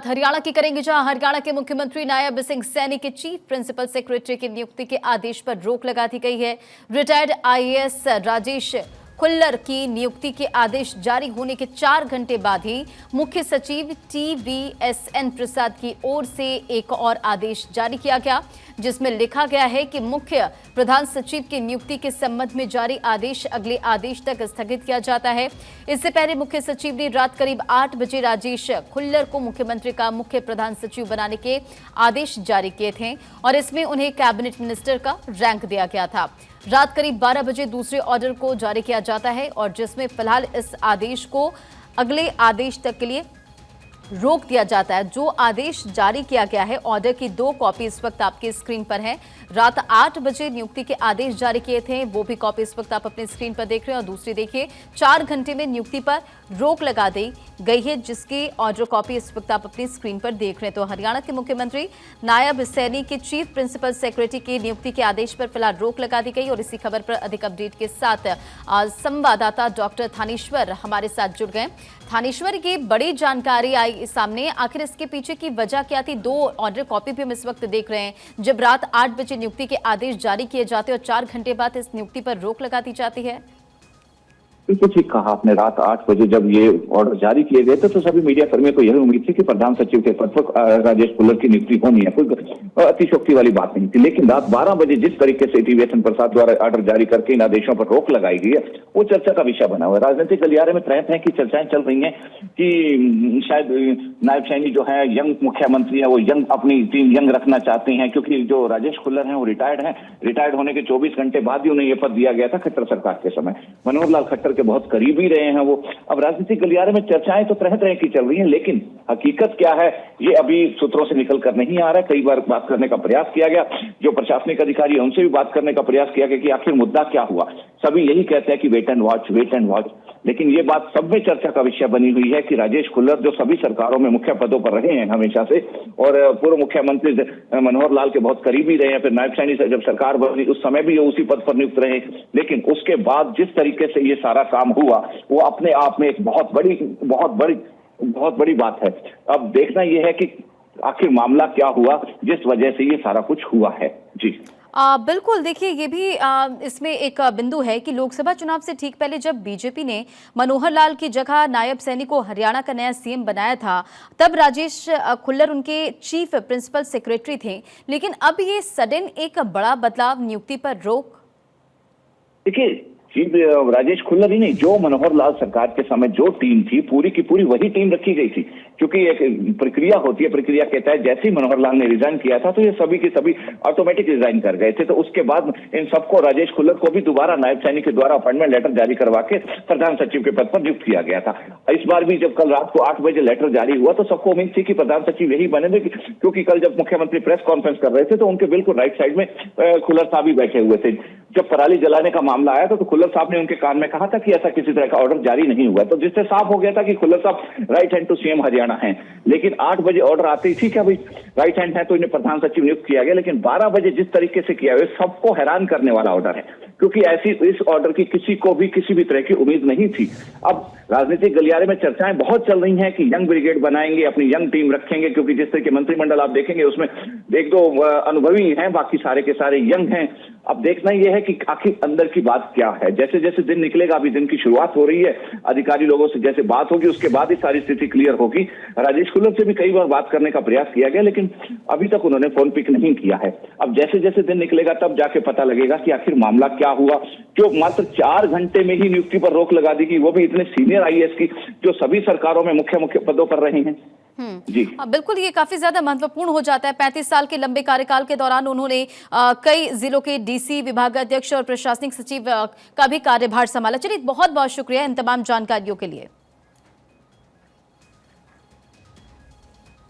बात हरियाणा की करेंगे, जहां हरियाणा के मुख्यमंत्री नायब सिंह सैनी के चीफ प्रिंसिपल सेक्रेटरी की नियुक्ति के आदेश पर रोक लगा दी गई है। रिटायर्ड आईएएस राजेश खुल्लर की नियुक्ति के आदेश जारी होने के 4 घंटे बाद ही मुख्य सचिव TVSN प्रसाद की ओर से एक और आदेश जारी किया गया, जिसमें लिखा गया है कि मुख्य प्रधान सचिव की नियुक्ति के संबंध में जारी आदेश अगले आदेश तक स्थगित किया जाता है। इससे पहले मुख्य सचिव ने रात करीब 8 बजे राजेश खुल्लर को मुख्यमंत्री का मुख्य प्रधान सचिव बनाने के आदेश जारी किए थे और इसमें उन्हें कैबिनेट मिनिस्टर का रैंक दिया गया था। रात करीब 12 बजे दूसरे ऑर्डर को जारी किया जाता है और जिसमें फिलहाल इस आदेश को अगले आदेश तक के लिए रोक दिया जाता है। जो आदेश जारी किया गया है, ऑर्डर की 2 कॉपी इस वक्त आपके स्क्रीन पर है। रात 8 बजे नियुक्ति के आदेश जारी किए थे, वो भी कॉपी इस वक्त आप अपने स्क्रीन पर देख रहे हैं। और दूसरी देखिए, 4 घंटे में नियुक्ति पर रोक लगा दी गई है, जिसकी ऑर्डर कॉपी इस वक्त आप अपनी स्क्रीन पर देख रहे हैं। तो हरियाणा के मुख्यमंत्री नायब सैनी के चीफ प्रिंसिपल सेक्रेटरी की नियुक्ति के आदेश पर फिलहाल रोक लगा दी गई। और इसी खबर पर अधिक अपडेट के साथ संवाददाता डॉक्टर थानेश्वर हमारे साथ जुड़ गए। थानेश्वर, की बड़ी जानकारी आई सामने, आखिर इसके पीछे की वजह क्या थी? 2 ऑर्डर कॉपी भी हम इस वक्त देख रहे हैं। जब रात 8 बजे नियुक्ति के आदेश जारी किए जाते और 4 घंटे बाद इस नियुक्ति पर रोक लगा दी जाती है। बिल्कुल ठीक कहा आपने। रात 8 बजे जब ये ऑर्डर जारी किए गए थे तो सभी मीडिया कर्मियों को यह उम्मीद थी कि प्रधान सचिव के पद पर राजेश खुल्लर की नियुक्ति होनी है, कोई अतिशोक्ति वाली बात नहीं थी। लेकिन रात 12 बजे जिस तरीके से TVSN प्रसाद द्वारा ऑर्डर जारी करके इन आदेशों पर रोक लगाई गई है, वो चर्चा का विषय बना हुआ है। राजनीतिक गलियारे में तरह तरह की चर्चाएं चल रही हैं कि शायद नायब सैनी जो है यंग मुख्यमंत्री है, वो यंग अपनी टीम यंग रखना चाहते हैं, क्योंकि जो राजेश खुल्लर हैं वो रिटायर्ड हैं। रिटायर्ड होने के 24 घंटे बाद ही उन्हें यह पद दिया गया था खट्टर सरकार के समय। मनोहर लाल खट्टर के बहुत करीबी रहे हैं वो। अब राजनीतिक गलियारे में चर्चाएं तो तरह तरह की चल रही हैं, लेकिन हकीकत क्या है ये अभी सूत्रों से निकल कर नहीं आ रहा है। कई बार बात करने का प्रयास किया गया, जो प्रशासनिक अधिकारी है उनसे भी बात करने का प्रयास किया गया कि आखिर मुद्दा क्या हुआ। सभी यही कहते हैं कि वेट एंड वॉच। लेकिन ये बात सब में चर्चा का विषय बनी हुई है कि राजेश खुल्लर जो सभी सरकारों में मुख्य पदों पर रहे हैं हमेशा से, और पूर्व मुख्यमंत्री मनोहर लाल के बहुत करीबी रहे हैं, फिर नायब सैनी से जब सरकार बनी उस समय भी ये उसी पद पर नियुक्त रहे। लेकिन उसके बाद जिस तरीके से ये सारा काम हुआ, वो अपने आप में एक बहुत बड़ी बात है। अब देखना यह है कि आखिर मामला क्या हुआ जिस वजह से ये सारा कुछ हुआ है। जी बिल्कुल, देखिए ये भी इसमें एक बिंदु है कि लोकसभा चुनाव से ठीक पहले जब बीजेपी ने मनोहर लाल की जगह नायब सैनी को हरियाणा का नया सीएम बनाया था, तब राजेश खुल्लर उनके चीफ प्रिंसिपल सेक्रेटरी थे। लेकिन अब ये सडन एक बड़ा बदलाव, नियुक्ति पर रोक। देखिए, राजेश खुल्लर ही नहीं, जो मनोहर लाल सरकार के समय जो टीम थी पूरी की पूरी वही टीम रखी गई थी। क्योंकि एक प्रक्रिया होती है, प्रक्रिया के तहत जैसे ही मनोहर लाल ने रिजाइन किया था तो ये सभी के सभी ऑटोमेटिक रिजाइन कर गए थे। तो उसके बाद इन सबको, राजेश खुल्लर को भी दोबारा नायब सैनी के द्वारा अपॉइंटमेंट लेटर जारी करवा के प्रधान सचिव के पद पर नियुक्त किया गया था। इस बार भी जब कल रात को 8 बजे लेटर जारी हुआ तो सबको उम्मीद थी कि प्रधान सचिव यही बने, क्योंकि कल जब मुख्यमंत्री प्रेस कॉन्फ्रेंस कर रहे थे तो उनके बिल्कुल राइट साइड में खुल्लर साहब ही बैठे हुए थे। जब पराली जलाने का मामला आया तो खुल्लर साहब ने उनके कान में कहा था कि ऐसा किसी तरह का ऑर्डर जारी नहीं हुआ, तो जिससे साफ हो गया था कि खुल्लर साहब right hand to CM Haryana हैं। लेकिन 8 बजे ऑर्डर आते ही, ठीक है भाई राइट हैंड है तो इन्हें प्रधान सचिव नियुक्त किया गया, लेकिन 12 बजे जिस तरीके से किया गया सबको हैरान करने वाला ऑर्डर है, क्योंकि ऐसी इस ऑर्डर की किसी को भी किसी भी तरह की उम्मीद नहीं थी। अब राजनीतिक गलियारे में चर्चाएं बहुत चल रही हैं कि यंग ब्रिगेड बनाएंगे, अपनी यंग टीम रखेंगे, क्योंकि जिस तरह के मंत्रिमंडल आप देखेंगे उसमें 1-2 अनुभवी हैं, बाकी सारे के सारे यंग हैं। अब देखना यह है कि आखिर अंदर की बात क्या है। जैसे जैसे दिन निकलेगा, अभी दिन की शुरुआत हो रही है, अधिकारी लोगों से जैसे बात होगी उसके बाद ही सारी स्थिति क्लियर होगी। राजेश खुल्लर से भी कई बार बात करने का प्रयास किया गया, लेकिन अभी तक उन्होंने फोन पिक नहीं किया है। अब जैसे जैसे दिन निकलेगा तब जाके पता लगेगा कि आखिर मामला क्या हुआ, जो मात्र 4 घंटे में ही नियुक्ति पर रोक लगा दी गई, वो भी इतने सीनियर आईएएस की जो सभी सरकारों में मुख्य पदों पर रहे हैं। जी बिल्कुल, ये काफी ज्यादा महत्वपूर्ण हो जाता है। 35 साल के लंबे कार्यकाल के दौरान उन्होंने कई जिलों के डीसी, विभागाध्यक्ष और प्रशासनिक सचिव का भी कार्यभार संभाला। चलिए, बहुत बहुत शुक्रिया इन तमाम जानकारियों के लिए।